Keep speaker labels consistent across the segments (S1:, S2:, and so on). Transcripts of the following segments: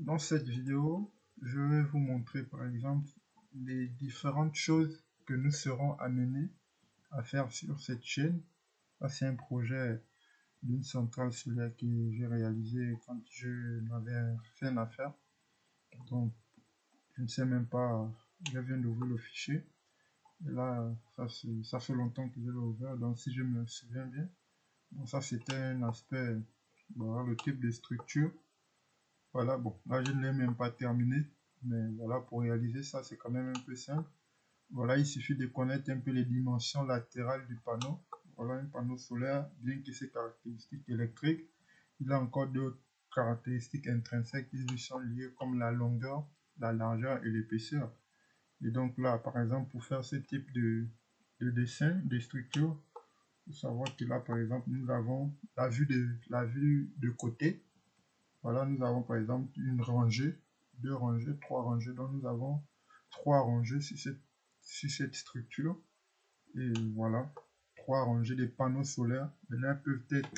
S1: Dans cette vidéo, je vais vous montrer par exemple les différentes choses que nous serons amenés à faire sur cette chaîne. Ça, c'est un projet d'une centrale solaire que j'ai réalisé quand je n'avais rien à faire. Donc, je ne sais même pas, je viens d'ouvrir le fichier. Et là, ça fait longtemps que je l'ai ouvert, donc si je me souviens bien. Donc ça, c'était un aspect, voilà, le type de structure. Voilà, bon, là je ne l'ai même pas terminé, mais voilà, pour réaliser ça, c'est quand même un peu simple. Voilà, il suffit de connaître un peu les dimensions latérales du panneau. Voilà, un panneau solaire, bien que ses caractéristiques électriques, il a encore d'autres caractéristiques intrinsèques qui lui sont liées, comme la longueur, la largeur et l'épaisseur. Et donc là, par exemple, pour faire ce type de dessin, de structure, il faut savoir que là, par exemple, nous avons la vue de côté. Voilà, nous avons par exemple une rangée, deux rangées, trois rangées. Donc nous avons trois rangées sur cette structure. Et voilà, trois rangées de panneaux solaires. Maintenant, peuvent être,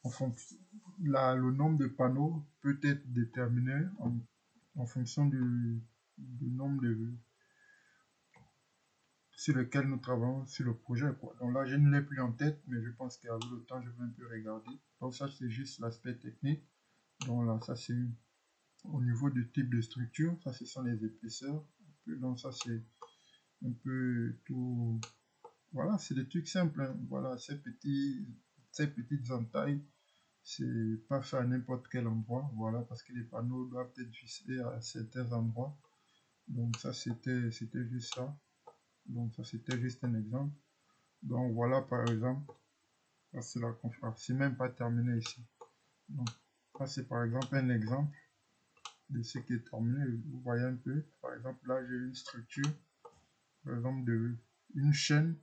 S1: en fonction, le nombre de panneaux peut être déterminé en fonction du nombre de sur lequel nous travaillons sur le projet, quoi. Donc là, je ne l'ai plus en tête, mais je pense qu'avec le temps, je vais un peu regarder. Donc ça, c'est juste l'aspect technique. Donc là, ça, c'est au niveau du type de structure, ça ce sont les épaisseurs. Donc ça c'est un peu tout. Voilà, c'est des trucs simples, hein. Voilà, ces petites entailles, c'est pas fait à n'importe quel endroit. Voilà, parce que les panneaux doivent être vissés à certains endroits. Donc ça c'était juste ça. Donc ça c'était juste un exemple. Donc voilà par exemple, ça c'est la conférence. C'est même pas terminé ici. Donc ça c'est par exemple un exemple de ce qui est terminé. Vous voyez un peu, par exemple là j'ai une structure, par exemple de une chaîne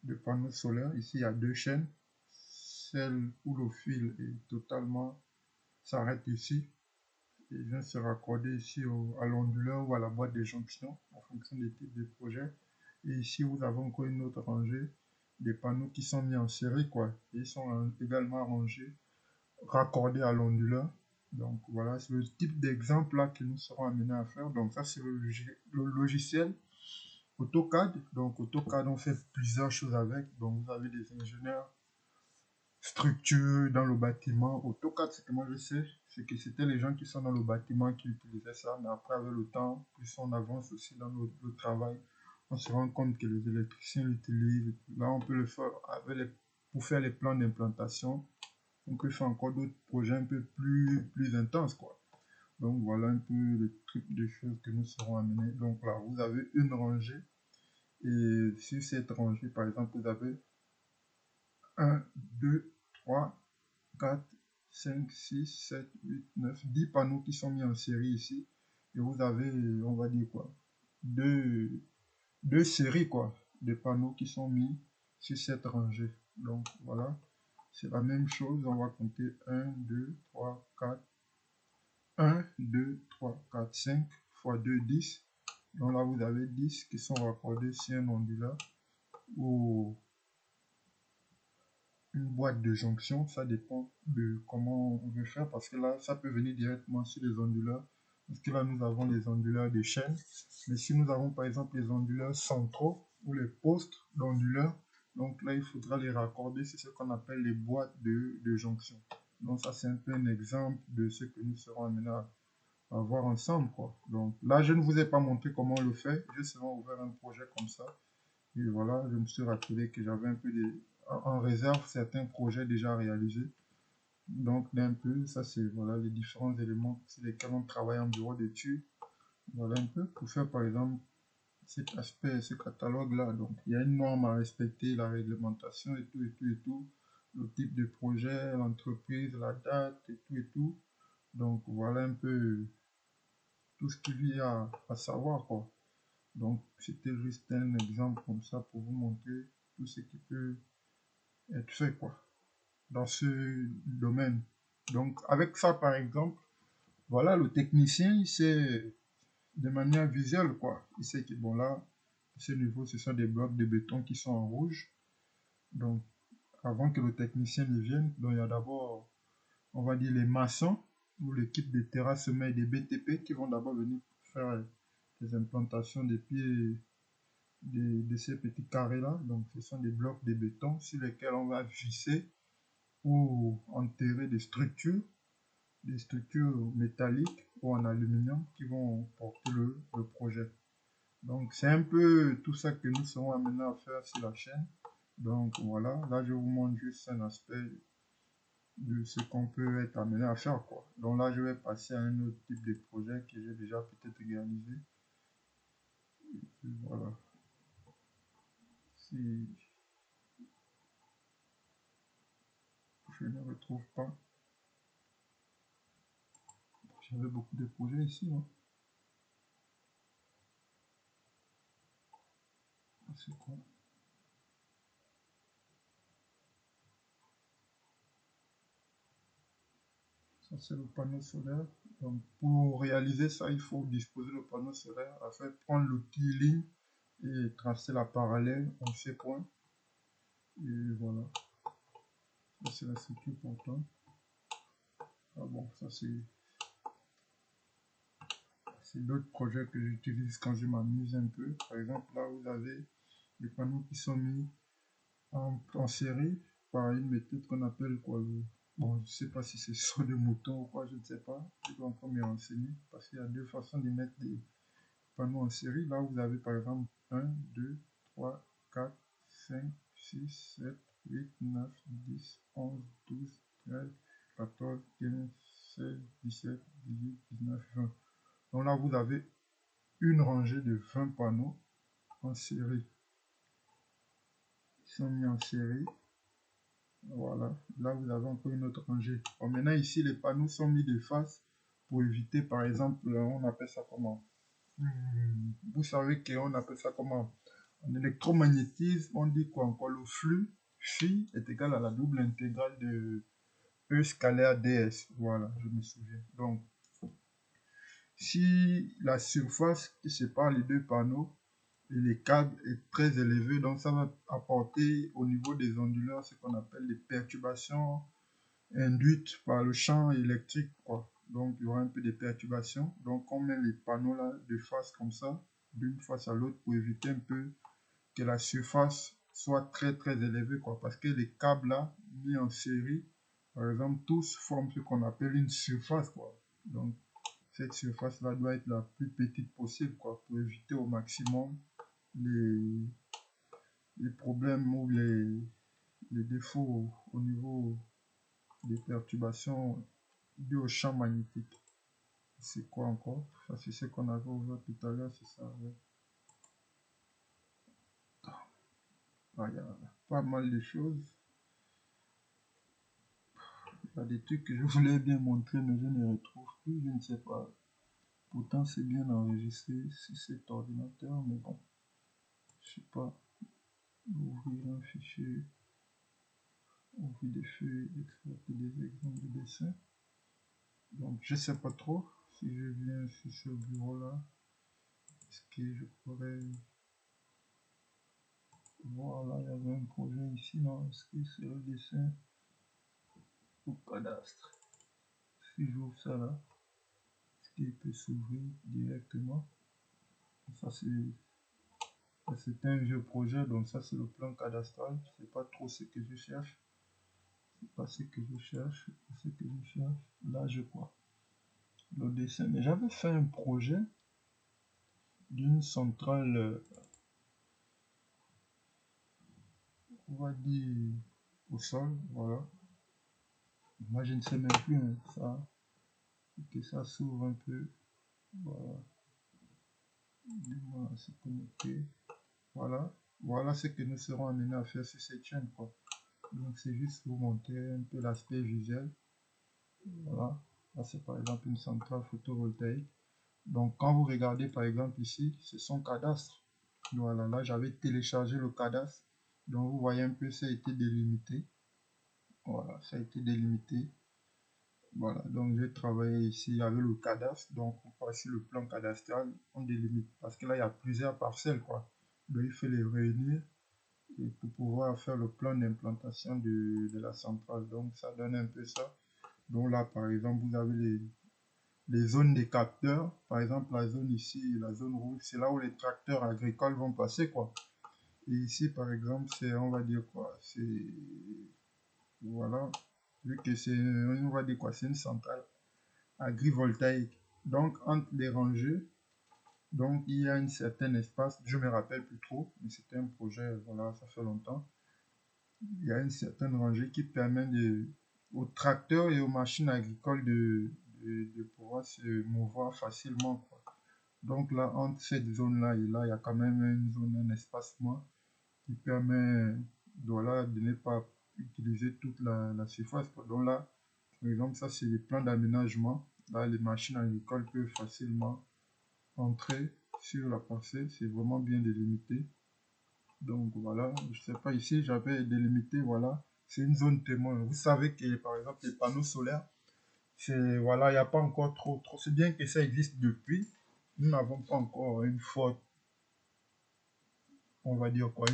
S1: de panneaux solaires. Ici il y a deux chaînes, celle où le fil est totalement s'arrête ici et vient se raccorder ici à l'onduleur ou à la boîte de jonction en fonction des types de projets. Et ici vous avez encore une autre rangée des panneaux qui sont mis en série, quoi, et ils sont également rangés, raccordés à l'onduleur. Donc voilà, c'est le type d'exemple là que nous serons amenés à faire. Donc ça c'est le logiciel AutoCAD. Donc AutoCAD, on fait plusieurs choses avec. Donc vous avez des ingénieurs structure dans le bâtiment. AutoCAD, ce que moi je sais, c'est que c'était les gens qui sont dans le bâtiment qui utilisaient ça. Mais après, avec le temps, plus on avance aussi dans le travail, on se rend compte que les électriciens l'utilisent. Là, on peut le faire pour faire les plans d'implantation. On peut faire encore d'autres projets un peu plus intenses, quoi. Donc voilà un peu le type de choses que nous serons amenés. Donc là, vous avez une rangée. Et sur cette rangée, par exemple, vous avez 1, 2, 3, 4, 5, 6, 7, 8, 9, 10 panneaux qui sont mis en série ici. Et vous avez, on va dire quoi, deux séries, quoi, de panneaux qui sont mis sur cette rangée. Donc voilà, c'est la même chose. On va compter 1, 2, 3, 4. 1, 2, 3, 4, 5 fois 2, 10. Donc là, vous avez 10 qui sont raccordés sur un onduleur ou une boîte de jonction. Ça dépend de comment on veut faire, parce que là, ça peut venir directement sur les onduleurs. Parce que là, nous avons les onduleurs de chaîne. Mais si nous avons par exemple les onduleurs centraux ou les postes d'onduleurs, donc là, il faudra les raccorder. C'est ce qu'on appelle les boîtes de jonction. Donc ça, c'est un peu un exemple de ce que nous serons amenés à voir ensemble, quoi. Donc là, je ne vous ai pas montré comment on le fait. J'ai seulement ouvert un projet comme ça. Et voilà, je me suis rappelé que j'avais un peu en réserve certains projets déjà réalisés. Donc un peu, ça c'est voilà les différents éléments sur lesquels on travaille en bureau d'études. Voilà un peu pour faire par exemple cet aspect, ce catalogue-là. Donc il y a une norme à respecter, la réglementation et tout et tout et tout. Le type de projet, l'entreprise, la date et tout et tout. Donc voilà un peu tout ce qu'il y a à savoir, quoi. Donc c'était juste un exemple comme ça pour vous montrer tout ce qui peut être fait, quoi, dans ce domaine. Donc avec ça par exemple, voilà, le technicien il sait de manière visuelle, quoi. Il sait que bon là, à ce niveau, ce sont des blocs de béton qui sont en rouge. Donc avant que le technicien ne vienne, donc il y a d'abord, on va dire, les maçons ou l'équipe des terrassements et des BTP qui vont d'abord venir faire des implantations des pieds de ces petits carrés-là. Donc, ce sont des blocs de béton sur lesquels on va visser ou enterrer des structures métalliques ou en aluminium qui vont porter le projet. Donc, c'est un peu tout ça que nous serons amenés à faire sur la chaîne. Donc, voilà, là, je vous montre juste un aspect de ce qu'on peut être amené à faire, quoi. Donc là, je vais passer à un autre type de projet que j'ai déjà peut-être réalisé. Et voilà. Si je ne retrouve pas, j'avais beaucoup de projets ici, hein. C'est quoi? Ça, c'est le panneau solaire. Donc, pour réaliser ça, il faut disposer le panneau solaire afin de prendre l'outil ligne et tracer la parallèle en ces points. Et voilà. Ça, c'est la structure portante. Ah bon, ça, c'est d'autres projets que j'utilise quand je m'amuse un peu. Par exemple, là, vous avez les panneaux qui sont mis en série par une méthode qu'on appelle quoi. Bon, je sais pas si c'est sur des moutons ou quoi, je ne sais pas. Je dois encore m'y renseigner parce qu'il y a deux façons de mettre des panneaux en série. Là, vous avez par exemple 1, 2, 3, 4, 5, 6, 7, 8, 9, 10, 11, 12, 13, 14, 15, 16, 17, 18, 19, 20. Donc là, vous avez une rangée de 20 panneaux en série. Ils sont mis en série. Voilà. Là, vous avez encore une autre rangée. Bon, maintenant, ici, les panneaux sont mis de face pour éviter, par exemple, on appelle ça comment? Vous savez qu'on appelle ça comment? En électromagnétisme, on dit quoi encore? Le flux phi est égal à la double intégrale de E scalaire ds. Voilà, je me souviens. Donc, si la surface qui sépare les deux panneaux et les câbles est très élevé, donc ça va apporter au niveau des onduleurs ce qu'on appelle les perturbations induites par le champ électrique, quoi. Donc il y aura un peu de perturbations. Donc on met les panneaux là de face comme ça, d'une face à l'autre pour éviter un peu que la surface soit très très élevée, quoi. Parce que les câbles là mis en série, par exemple, tous forment ce qu'on appelle une surface, quoi. Donc cette surface là doit être la plus petite possible, quoi, pour éviter au maximum les, les problèmes ou les défauts au niveau des perturbations dues au champ magnétique. C'est quoi encore? Ça, c'est ce qu'on avait ouvert tout à l'heure, c'est ça. Ouais. Ah, il y a pas mal de choses. Il y a des trucs que je voulais bien montrer, mais je ne retrouve plus, je ne sais pas. Pourtant, c'est bien enregistré sur cet ordinateur, mais bon, je sais pas. Ouvrir un fichier, ouvrir des feuilles, exporter des exemples de dessins. Donc, je sais pas trop si je viens sur ce bureau-là. Est-ce que je pourrais... Voilà, il y avait un projet ici, non? Est-ce que c'est le dessin au cadastre? Si j'ouvre ça là, est-ce qu'il peut s'ouvrir directement? Ça, c'est un vieux projet, donc ça, c'est le plan cadastral. C'est pas trop ce que je cherche. C'est pas ce que je cherche. C'est ce que je cherche. Là, je crois. Le dessin. Mais j'avais fait un projet d'une centrale, on va dire, au sol, voilà. Moi, je ne sais même plus, hein, ça, que ça s'ouvre un peu, voilà. Voilà, c'est connecté, voilà. Voilà ce que nous serons amenés à faire sur cette chaîne, quoi. Donc, c'est juste pour montrer un peu l'aspect visuel, voilà. Là, c'est par exemple une centrale photovoltaïque. Donc, quand vous regardez, par exemple, ici, c'est son cadastre. Voilà, là, j'avais téléchargé le cadastre. Donc, vous voyez un peu, ça a été délimité. Voilà, ça a été délimité. Voilà, donc j'ai travaillé ici avec le cadastre. Donc, on passe sur le plan cadastral, on délimite. Parce que là, il y a plusieurs parcelles, quoi. Donc, il faut les réunir et pour pouvoir faire le plan d'implantation de la centrale. Donc, ça donne un peu ça. Donc là, par exemple, vous avez les zones des capteurs. Par exemple, la zone ici, la zone rouge, c'est là où les tracteurs agricoles vont passer, quoi. Et ici, par exemple, c'est, on va dire quoi, c'est, voilà, vu que c'est, on va dire quoi, c'est une centrale agrivoltaïque. Donc, entre les rangées, donc il y a un certain espace, je me rappelle plus trop, mais c'était un projet, voilà, ça fait longtemps. Il y a une certaine rangée qui permet aux tracteurs et aux machines agricoles de pouvoir se mouvoir facilement, quoi. Donc là, entre cette zone-là et là, il y a quand même une zone, un espacement qui permet voilà, de ne pas utiliser toute la surface, quoi. Donc là, par exemple, ça c'est les plans d'aménagement. Là, les machines agricoles peuvent facilement entrer sur la parcelle. C'est vraiment bien délimité. Donc voilà, je sais pas, ici j'avais délimité, voilà, c'est une zone témoin. Vous savez que par exemple les panneaux solaires, c'est voilà, il n'y a pas encore trop, c'est bien que ça existe depuis. Nous n'avons pas encore une forte, on va dire quoi,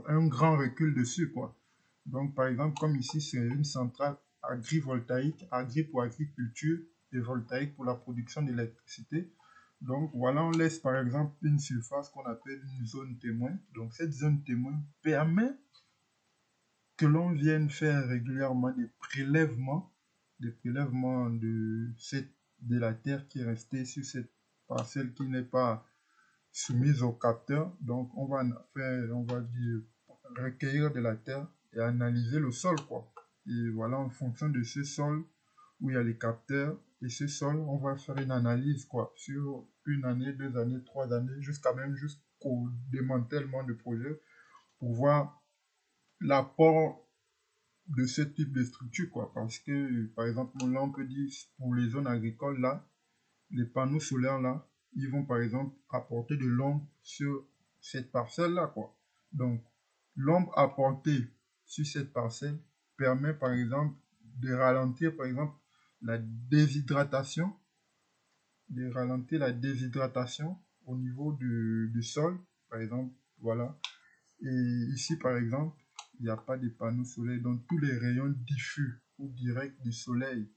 S1: un grand recul dessus, quoi. Donc par exemple, comme ici c'est une centrale agrivoltaïque, agri pour agriculture et voltaïque pour la production d'électricité. Donc voilà, on laisse par exemple une surface qu'on appelle une zone témoin. Donc cette zone témoin permet que l'on vienne faire régulièrement des prélèvements de la terre qui est restée sur cette parcelle qui n'est pas soumise au capteur. Donc, on va faire, on va dire, recueillir de la terre et analyser le sol, quoi. Et voilà, en fonction de ce sol où il y a les capteurs et ce sol, on va faire une analyse, quoi, sur une année, 2 années, 3 années, jusqu'à même jusqu'au démantèlement de projet pour voir l'apport de ce type de structure, quoi. Parce que, par exemple, là, on peut dire, pour les zones agricoles, là, les panneaux solaires, là, ils vont, par exemple, apporter de l'ombre sur cette parcelle-là, quoi. Donc, l'ombre apportée sur cette parcelle permet, par exemple, de ralentir, par exemple, la déshydratation, au niveau du sol, par exemple, voilà. Et ici, par exemple, il n'y a pas de panneaux solaires, donc tous les rayons diffus ou directs du soleil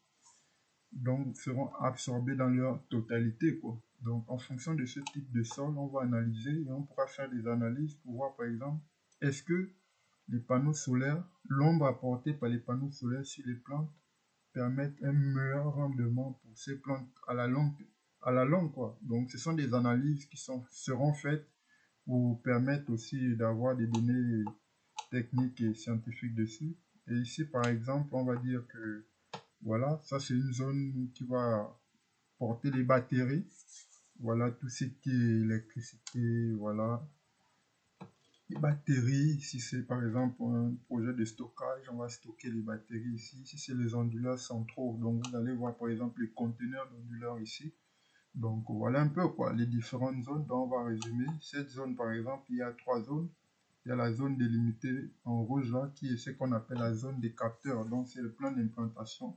S1: donc, seront absorbés dans leur totalité, quoi. Donc, en fonction de ce type de sol, on va analyser et on pourra faire des analyses pour voir, par exemple, est-ce que les panneaux solaires, l'ombre apportée par les panneaux solaires sur les plantes permettent un meilleur rendement pour ces plantes à la longue, quoi. Donc, ce sont des analyses qui seront faites pour permettre aussi d'avoir des données techniques et scientifiques dessus. Et ici, par exemple, on va dire que voilà, ça c'est une zone qui va porter les batteries. Voilà, tout ce qui est électricité, voilà. Les batteries, si c'est par exemple un projet de stockage, on va stocker les batteries ici. Si c'est les onduleurs centraux, donc vous allez voir par exemple les conteneurs d'onduleurs ici. Donc voilà un peu quoi, les différentes zones dont on va résumer. Cette zone par exemple, il y a 3 zones. Il y a la zone délimitée en rouge là, qui est ce qu'on appelle la zone des capteurs. Donc c'est le plan d'implantation.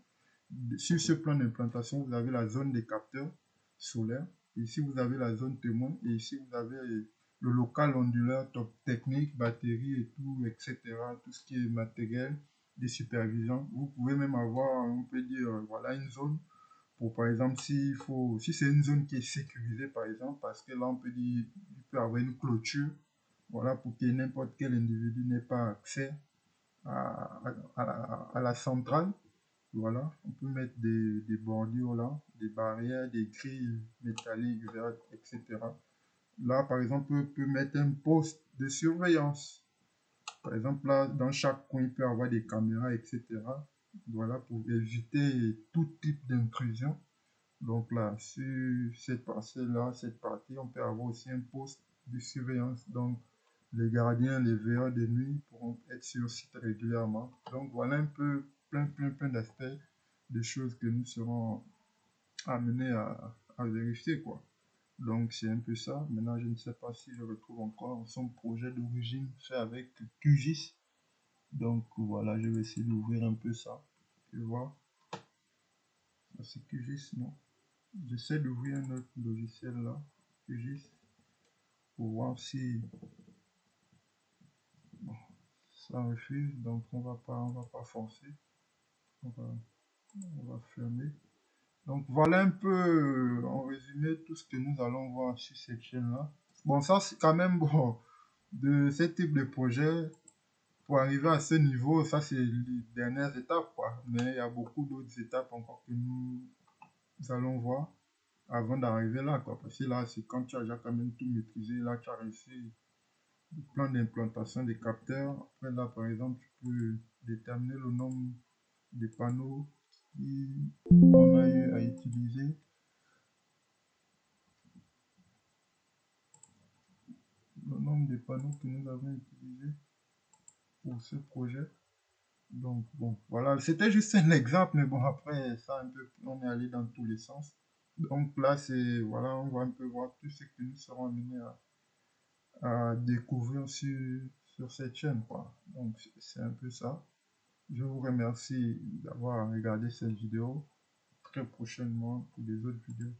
S1: Sur ce plan d'implantation, vous avez la zone des capteurs solaires. Ici, vous avez la zone témoin. Et ici, vous avez le local onduleur, top technique, batterie et tout, etc. Tout ce qui est matériel de supervision. Vous pouvez même avoir, on peut dire, voilà une zone pour, par exemple, si c'est une zone qui est sécurisée, par exemple, parce que là, on peut dire, il peut avoir une clôture, voilà, pour que n'importe quel individu n'ait pas accès à la centrale. Voilà, on peut mettre des bordures là, des barrières, des grilles métalliques vertes, etc. Là, par exemple, on peut mettre un poste de surveillance. Par exemple, là, dans chaque coin, il peut y avoir des caméras, etc. Voilà, pour éviter tout type d'intrusion. Donc là, sur cette parcelle-là, cette partie, on peut avoir aussi un poste de surveillance. Donc, les gardiens, les veilleurs de nuit pourront être sur site régulièrement. Donc, voilà un peu plein d'aspects de choses que nous serons amenés à vérifier, quoi. Donc, c'est un peu ça. Maintenant, je ne sais pas si je retrouve encore son projet d'origine fait avec QGIS. Donc, voilà, je vais essayer d'ouvrir un peu ça. Tu vois, c'est QGIS, non? J'essaie d'ouvrir un autre logiciel là, QGIS, pour voir si bon, ça refuse. Donc, on va pas forcer. On va On va fermer. Donc voilà un peu en résumé tout ce que nous allons voir sur cette chaîne-là. Bon, ça c'est quand même bon. De ce type de projet, pour arriver à ce niveau, ça c'est les dernières étapes, quoi. Mais il y a beaucoup d'autres étapes encore que nous allons voir avant d'arriver là, quoi. Parce que là, c'est quand tu as déjà quand même tout maîtrisé, là tu as réussi le plan d'implantation des capteurs. Après là, par exemple, tu peux déterminer le nombre de panneaux qu'on a eu à utiliser. Le nombre de panneaux que nous avons utilisés pour ce projet. Donc, bon, voilà, c'était juste un exemple, mais bon, après, ça, un peu, on est allé dans tous les sens. Donc là, c'est, voilà, on va un peu voir tout ce que nous serons amenés à découvrir sur cette chaîne, quoi. Donc, c'est un peu ça. Je vous remercie d'avoir regardé cette vidéo. Très prochainement pour des autres vidéos.